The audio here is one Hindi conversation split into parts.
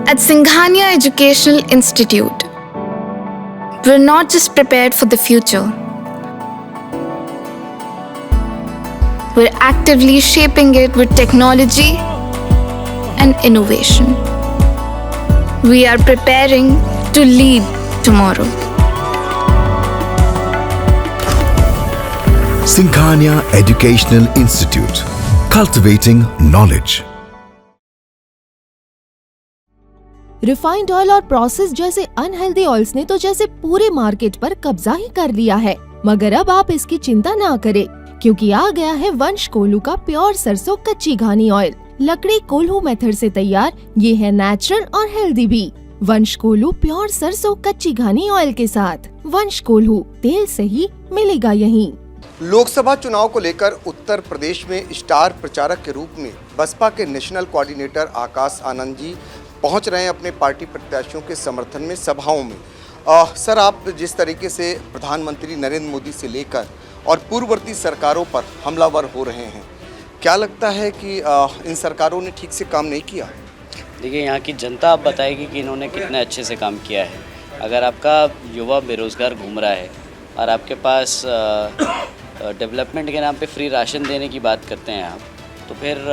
At Singhania Educational Institute, we're not just prepared for the future, we're actively shaping it with technology and innovation. We are preparing to lead tomorrow. Singhania Educational Institute, cultivating knowledge. Refined oil और प्रोसेस जैसे अनहेल्दी ऑयल्स ने तो जैसे पूरे मार्केट पर कब्जा ही कर लिया है, मगर अब आप इसकी चिंता ना करें, क्योंकि आ गया है वंश कोल्हू का प्योर सरसों कच्ची घानी ऑयल। लकड़ी कोल्हू मेथड से तैयार ये है नेचुरल और हेल्दी भी। वंश कोल्हू प्योर सरसों कच्ची घानी ऑयल के साथ। वंश कोल्हू, तेल सही मिलेगा यहीं। लोकसभा चुनाव को लेकर उत्तर प्रदेश में स्टार प्रचारक के रूप में बसपा के नेशनल कोऑर्डिनेटर आकाश आनंद जी पहुंच रहे हैं अपने पार्टी प्रत्याशियों के समर्थन में सभाओं में। सर, आप जिस तरीके से प्रधानमंत्री नरेंद्र मोदी से लेकर और पूर्ववर्ती सरकारों पर हमलावर हो रहे हैं, क्या लगता है कि इन सरकारों ने ठीक से काम नहीं किया? देखिए, यहाँ की जनता आप बताएगी कि इन्होंने कितने अच्छे से काम किया है। अगर आपका युवा बेरोज़गार घूम रहा है और आपके पास डेवलपमेंट के नाम पे फ्री राशन देने की बात करते हैं आप, तो फिर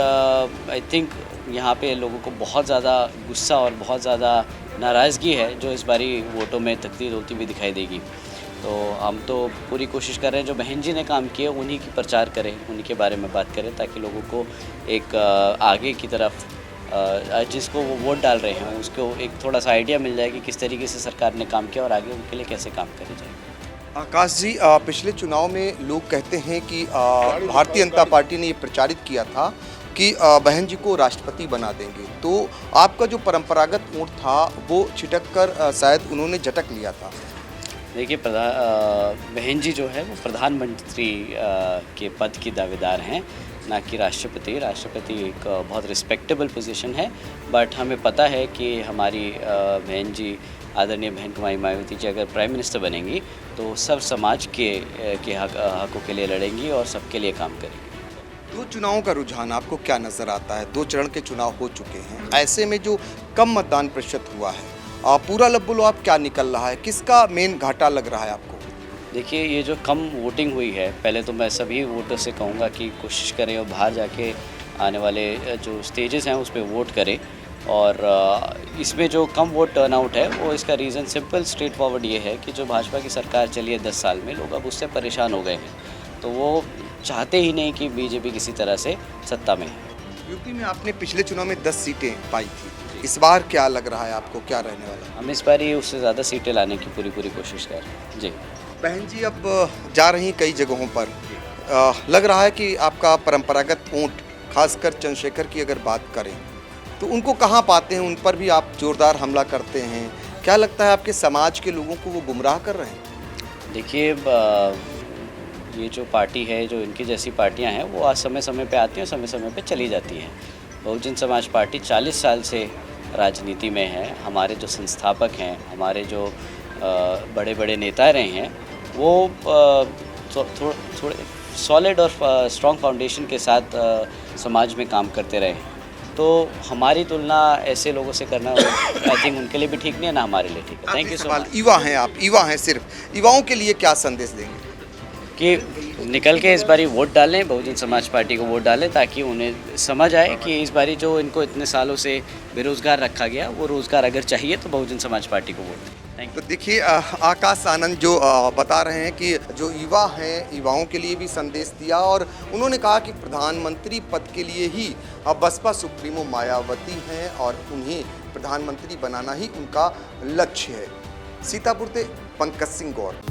आई थिंक यहाँ पे लोगों को बहुत ज़्यादा गुस्सा और बहुत ज़्यादा नाराज़गी है, जो इस बारी वोटों में तकदीर होती हुई दिखाई देगी। तो हम तो पूरी कोशिश कर रहे हैं जो बहन जी ने काम किए उन्हीं की प्रचार करें, उन्हीं के बारे में बात करें, ताकि लोगों को एक आगे की तरफ जिसको वो वोट डाल रहे हैं उसको एक थोड़ा सा आइडिया मिल जाए कि किस तरीके से सरकार ने काम किया और आगे उनके लिए कैसे काम करे जाए। आकाश जी, पिछले चुनाव में लोग कहते हैं कि भारतीय जनता पार्टी ने ये प्रचारित किया था कि बहन जी को राष्ट्रपति बना देंगे, तो आपका जो परंपरागत वोट था वो छिटक कर शायद उन्होंने झटक लिया था। देखिए, बहन जी जो है वो प्रधानमंत्री के पद की दावेदार हैं, ना कि राष्ट्रपति। राष्ट्रपति एक बहुत रिस्पेक्टेबल पोजीशन है, बट हमें पता है कि हमारी बहन जी, आदरणीय बहन कुमारी मायावती जी अगर प्राइम मिनिस्टर बनेंगी तो सब समाज के हकों के लिए लड़ेंगी और सबके लिए काम करेंगी। दो चुनावों का रुझान आपको क्या नज़र आता है? 2 चरण के चुनाव हो चुके हैं, ऐसे में जो कम मतदान प्रतिशत हुआ है, पूरा लब्बुलो आप क्या निकल रहा है, किसका मेन घाटा लग रहा है आपको? देखिए, ये जो कम वोटिंग हुई है, पहले तो मैं सभी वोटर से कहूँगा कि कोशिश करें और बाहर जाके आने वाले जो स्टेजेस हैं उस पर वोट करें। और इसमें जो कम वोट टर्नआउट है वो इसका रीज़न सिंपल स्ट्रेट फॉरवर्ड ये है कि जो भाजपा की सरकार चली है 10 साल में, लोग अब उससे परेशान हो गए हैं, तो वो चाहते ही नहीं कि बीजेपी किसी तरह से सत्ता में है। यूपी में आपने पिछले चुनाव में 10 सीटें पाई थी, इस बार क्या लग रहा है आपको, क्या रहने वाला है? हम इस बार ही उससे ज़्यादा सीटें लाने की पूरी कोशिश कर रहे हैं। जी बहन जी अब जा रही कई जगहों पर, लग रहा है कि आपका परंपरागत वोट, खासकर चंद्रशेखर की अगर बात करें तो उनको कहाँ पाते हैं, उन पर भी आप जोरदार हमला करते हैं। क्या लगता है आपके समाज के लोगों को वो गुमराह कर रहे हैं? देखिए, ये जो पार्टी है, जो इनकी जैसी पार्टियां हैं, वो आज समय समय पे आती हैं और समय समय पे चली जाती हैं। बहुजन समाज पार्टी 40 साल से राजनीति में है। हमारे जो संस्थापक हैं, हमारे जो बड़े बड़े नेता रहे हैं, वो थोड़े सॉलिड और स्ट्रॉन्ग फाउंडेशन के साथ समाज में काम करते रहे हैं। तो हमारी तुलना ऐसे लोगों से करना आई थिंक उनके लिए भी ठीक नहीं है, ना हमारे लिए ठीक है। Thank you so much. युवा हैं आप, युवा हैं, सिर्फ युवाओं के लिए क्या संदेश देंगे? कि निकल के इस बारी वोट डालें, बहुजन समाज पार्टी को वोट डालें, ताकि उन्हें समझ आए कि इस बारी जो इनको इतने सालों से बेरोज़गार रखा गया, वो रोज़गार अगर चाहिए तो बहुजन समाज पार्टी को वोट दें। तो देखिए, आकाश आनंद जो बता रहे हैं कि जो युवा हैं, युवाओं के लिए भी संदेश दिया, और उन्होंने कहा कि प्रधानमंत्री पद के लिए ही बसपा सुप्रीमो मायावती हैं और उन्हें प्रधानमंत्री बनाना ही उनका लक्ष्य है। सीतापुर से पंकज सिंह गौर।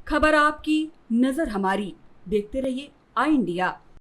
खबर आपकी, नजर हमारी। देखते रहिए आई इंडिया।